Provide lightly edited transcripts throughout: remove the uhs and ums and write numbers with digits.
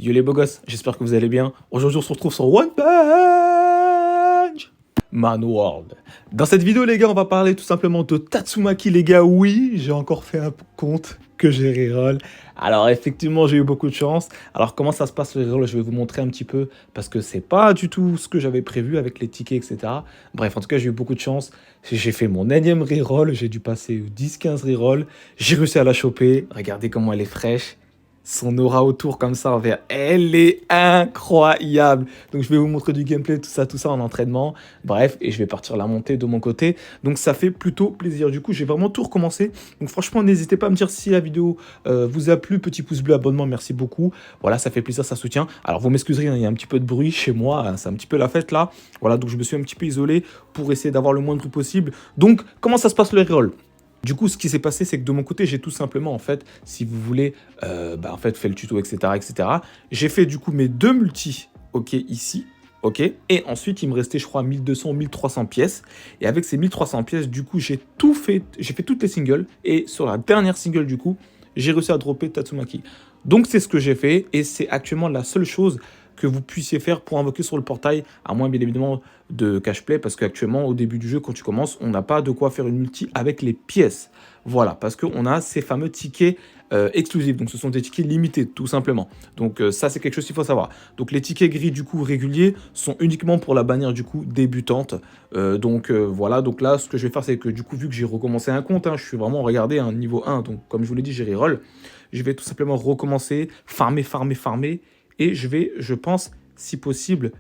Yo les beaux gosses, j'espère que vous allez bien. Aujourd'hui on se retrouve sur One Punch Man World. Dans cette vidéo les gars, on va parler tout simplement de Tatsumaki les gars. Oui, j'ai encore fait un compte que j'ai reroll. Alors effectivement j'ai eu beaucoup de chance. Alors comment ça se passe le reroll, je vais vous montrer un petit peu parce que c'est pas du tout ce que j'avais prévu avec les tickets etc. Bref, en tout cas j'ai eu beaucoup de chance. J'ai fait mon énième reroll, j'ai dû passer 10-15 rerolls. J'ai réussi à la choper. Regardez comment elle est fraîche. Son aura autour comme ça en vert, elle est incroyable. Donc je vais vous montrer du gameplay, tout ça en entraînement. Bref, et je vais partir la montée de mon côté. Donc ça fait plutôt plaisir. Du coup, j'ai vraiment tout recommencé. Donc franchement, n'hésitez pas à me dire si la vidéo vous a plu. Petit pouce bleu, abonnement, merci beaucoup. Voilà, ça fait plaisir, ça soutient. Alors vous m'excuserez, hein, il y a un petit peu de bruit chez moi. Hein, c'est un petit peu la fête là. Voilà, donc je me suis un petit peu isolé pour essayer d'avoir le moins de bruit possible. Donc, comment ça se passe le reroll ? Du coup, ce qui s'est passé, c'est que de mon côté, j'ai tout simplement, en fait, si vous voulez, en fait, fait le tuto, etc. J'ai fait, du coup, mes deux multis, ok, ici, ok. Et ensuite, il me restait, je crois, 1200 ou 1300 pièces. Et avec ces 1300 pièces, du coup, j'ai fait toutes les singles. Et sur la dernière single, du coup, j'ai réussi à dropper Tatsumaki. Donc, c'est ce que j'ai fait. Et c'est actuellement la seule chose que vous puissiez faire pour invoquer sur le portail, à moins bien évidemment de cash-play, parce qu'actuellement, au début du jeu, quand tu commences, on n'a pas de quoi faire une multi avec les pièces. Voilà, parce qu'on a ces fameux tickets exclusifs, donc ce sont des tickets limités, tout simplement. Donc ça, c'est quelque chose qu'il faut savoir. Donc les tickets gris, du coup, réguliers, sont uniquement pour la bannière, du coup, débutante. Voilà, donc là, ce que je vais faire, c'est que, du coup, vu que j'ai recommencé un compte, hein, je suis vraiment, regardez, un niveau 1, donc comme je vous l'ai dit, j'ai reroll, je vais tout simplement recommencer, farmer, et je vais, je pense, si possible,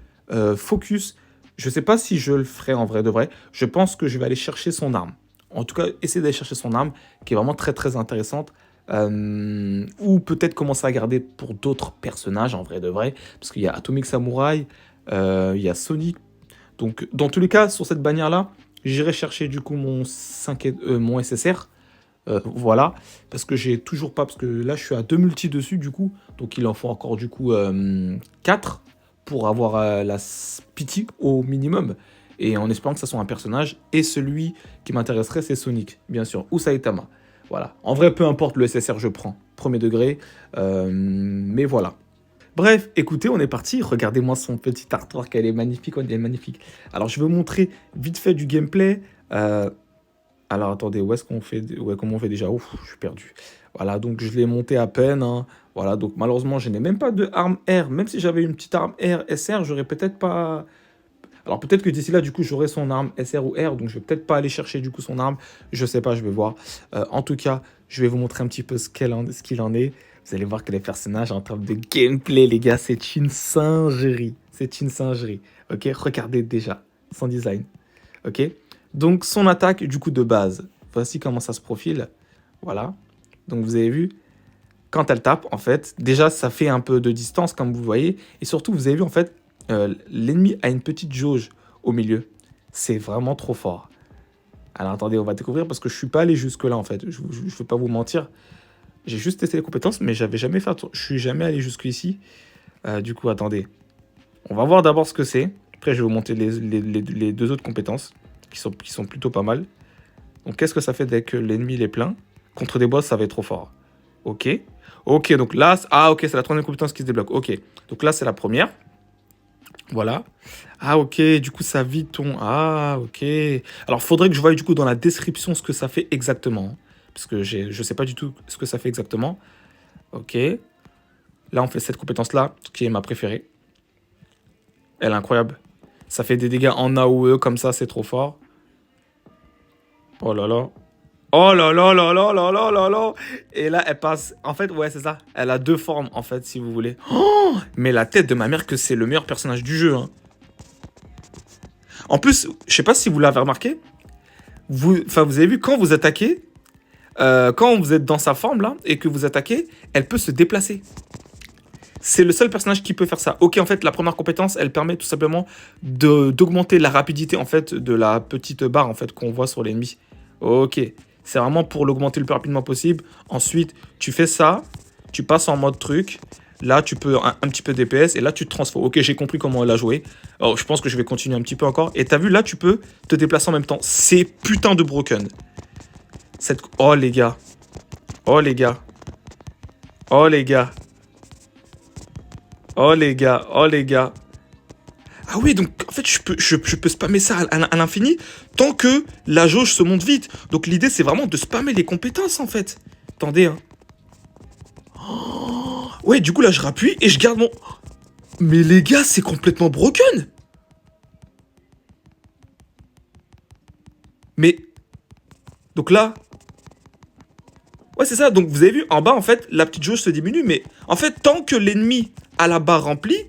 focus. Je ne sais pas si je le ferai en vrai de vrai. Je pense que je vais aller chercher son arme. En tout cas, essayer d'aller chercher son arme, qui est vraiment très très intéressante. Ou peut-être commencer à garder pour d'autres personnages, en vrai de vrai. Parce qu'il y a Atomic Samurai, il y a Sonic. Donc, dans tous les cas, sur cette bannière-là, j'irai chercher du coup mon SSR. Voilà, parce que j'ai toujours pas, parce que là je suis à 2 multis dessus du coup, donc il en faut encore du coup 4 pour avoir la pity au minimum, et en espérant que ça soit un personnage, et celui qui m'intéresserait c'est Sonic, bien sûr, ou Saitama. Voilà, en vrai peu importe le SSR je prends, premier degré, mais voilà. Bref, écoutez, on est parti. Regardez-moi son petit artwork, elle est magnifique, elle est magnifique. Alors, je vais vous montrer vite fait du gameplay. Alors attendez, où est-ce qu'on fait, ouais, comment on fait déjà? Ouf, je suis perdu. Voilà, donc je l'ai monté à peine. Hein. Voilà, donc malheureusement, je n'ai même pas de arme R. Même si j'avais une petite arme R, SR, j'aurais peut-être pas... Alors peut-être que d'ici là, du coup, j'aurai son arme SR ou R, donc je vais peut-être pas aller chercher du coup son arme. Je sais pas, je vais voir. En tout cas, je vais vous montrer un petit peu ce qu'il en est. Vous allez voir que les personnages en termes de gameplay, les gars, c'est une singerie. C'est une singerie. Ok, regardez déjà son design. Ok. Donc son attaque du coup de base, voici comment ça se profile, voilà, donc vous avez vu, quand elle tape en fait, déjà ça fait un peu de distance comme vous voyez, et surtout vous avez vu en fait, l'ennemi a une petite jauge au milieu, c'est vraiment trop fort. Alors attendez, on va découvrir parce que je suis pas allé jusque là en fait, je vais pas vous mentir, j'ai juste testé les compétences mais j'avais jamais fait, je suis jamais allé jusqu'ici, du coup attendez, on va voir d'abord ce que c'est, après je vais vous montrer les deux autres compétences. Qui sont plutôt pas mal. Donc, qu'est-ce que ça fait dès que l'ennemi est plein? Contre des boss, ça va être trop fort. Ok. Ok, donc là... Ah, ok, c'est la troisième compétence qui se débloque. Ok. Donc là, c'est la première. Voilà. Ah, ok, du coup, ça vide ton... Ah, ok. Alors, faudrait que je voie, du coup, dans la description ce que ça fait exactement. Parce que je sais pas du tout ce que ça fait exactement. Ok. Là, on fait cette compétence-là, qui est ma préférée. Elle est incroyable. Ça fait des dégâts en AOE comme ça, c'est trop fort. Oh là là. Oh là là là là là là là là. Et là, elle passe... En fait, ouais, c'est ça. Elle a deux formes, en fait, si vous voulez. Oh, mais la tête de ma mère que c'est le meilleur personnage du jeu. Hein. En plus, je sais pas si vous l'avez remarqué. Vous avez vu, quand vous attaquez, quand vous êtes dans sa forme, là, et que vous attaquez, elle peut se déplacer. C'est le seul personnage qui peut faire ça. Ok, en fait, la première compétence, elle permet tout simplement d'augmenter la rapidité, en fait, de la petite barre, en fait, qu'on voit sur l'ennemi. Ok, c'est vraiment pour l'augmenter le plus rapidement possible. Ensuite, tu fais ça, tu passes en mode truc. Là, tu peux un petit peu DPS et là, tu te transformes. Ok, j'ai compris comment elle a joué. Alors, je pense que je vais continuer un petit peu encore. Et t'as vu, là, tu peux te déplacer en même temps. C'est putain de broken. Oh, les gars. Oh, les gars. Oh, les gars. Oh les gars, oh les gars. Ah oui, donc en fait, je peux spammer ça à l'infini tant que la jauge se monte vite. Donc l'idée, c'est vraiment de spammer les compétences, en fait. Attendez, hein. Oh, ouais, du coup, là, je rappuie et je garde mon... Mais les gars, c'est complètement broken. Mais... Donc là... Ouais, c'est ça. Donc vous avez vu, en bas, en fait, la petite jauge se diminue. Mais en fait, tant que l'ennemi a la barre remplie,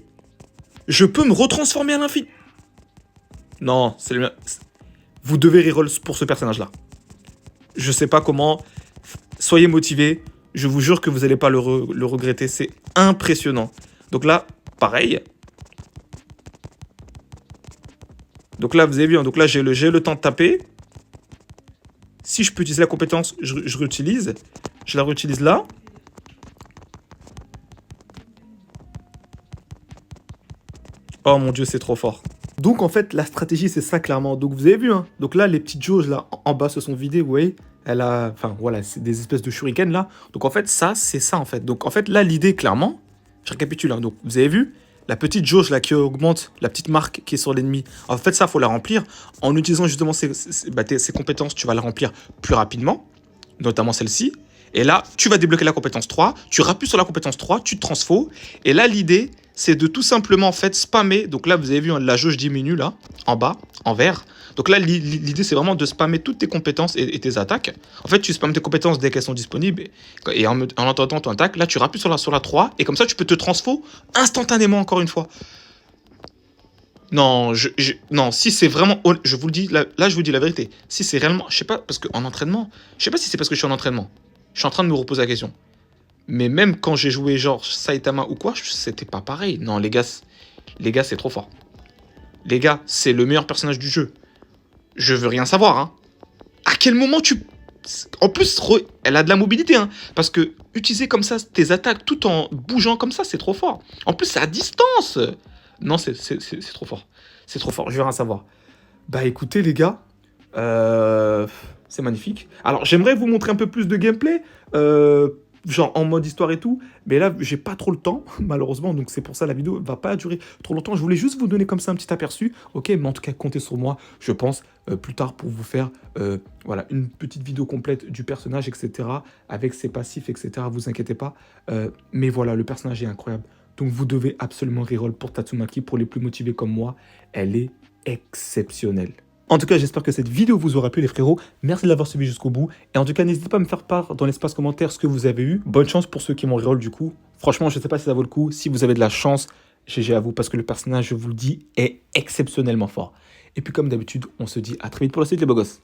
je peux me retransformer à l'infini. Non, c'est le... Vous devez reroll pour ce personnage-là. Je sais pas comment. Soyez motivés. Je vous jure que vous n'allez pas le regretter. C'est impressionnant. Donc là, pareil. Donc là, vous avez vu, hein, donc là, j'ai le temps de taper. Si je peux utiliser la compétence, je réutilise. Je la réutilise là. Oh mon dieu, c'est trop fort. Donc en fait, la stratégie, c'est ça clairement. Donc vous avez vu, hein. Donc là, les petites jauges là en bas se sont vidées, vous voyez. Elle a... Enfin voilà, c'est des espèces de shuriken là. Donc en fait, ça, c'est ça en fait. Donc en fait, là, l'idée clairement, je récapitule, hein. Donc vous avez vu, la petite jauge là qui augmente, la petite marque qui est sur l'ennemi. En fait, ça, faut la remplir. En utilisant justement ces compétences, tu vas la remplir plus rapidement, notamment celle-ci. Et là, tu vas débloquer la compétence 3, tu rappuies sur la compétence 3, tu te transfos. Et là, l'idée, c'est de tout simplement en fait spammer. Donc là, vous avez vu, hein, la jauge diminue là, en bas, en vert. Donc là, l'idée, c'est vraiment de spammer toutes tes compétences et tes attaques. En fait, tu spammes tes compétences dès qu'elles sont disponibles. Et en entendant ton attaque, là, tu rappuies sur la 3. Et comme ça, tu peux te transfo instantanément encore une fois. Non, non, si c'est vraiment... Je vous le dis, là, je vous dis la vérité. Si c'est réellement... Je sais pas, parce qu'en entraînement... Je sais pas si c'est parce que je suis en entraînement. Je suis en train de me reposer la question. Mais même quand j'ai joué genre Saitama ou quoi, c'était pas pareil. Non, les gars, c'est trop fort. Les gars, c'est le meilleur personnage du jeu. Je veux rien savoir, hein. À quel moment tu... En plus, elle a de la mobilité, hein. Parce que utiliser comme ça tes attaques tout en bougeant comme ça, c'est trop fort. En plus, c'est à distance. Non, c'est trop fort. C'est trop fort, je veux rien savoir. Bah écoutez les gars, c'est magnifique. Alors j'aimerais vous montrer un peu plus de gameplay, genre en mode histoire et tout, mais là j'ai pas trop le temps malheureusement, donc c'est pour ça la vidéo va pas durer trop longtemps. Je voulais juste vous donner comme ça un petit aperçu, ok, mais en tout cas comptez sur moi, je pense, plus tard pour vous faire voilà, une petite vidéo complète du personnage, etc., avec ses passifs, etc., vous inquiétez pas, mais voilà, le personnage est incroyable. Donc vous devez absolument reroll pour Tatsumaki, pour les plus motivés comme moi, elle est exceptionnelle. En tout cas, j'espère que cette vidéo vous aura plu les frérots. Merci de l'avoir suivi jusqu'au bout. Et en tout cas, n'hésitez pas à me faire part dans l'espace commentaire ce que vous avez eu. Bonne chance pour ceux qui m'ont reroll du coup. Franchement, je ne sais pas si ça vaut le coup. Si vous avez de la chance, GG à vous parce que le personnage, je vous le dis, est exceptionnellement fort. Et puis comme d'habitude, on se dit à très vite pour la suite les beaux gosses.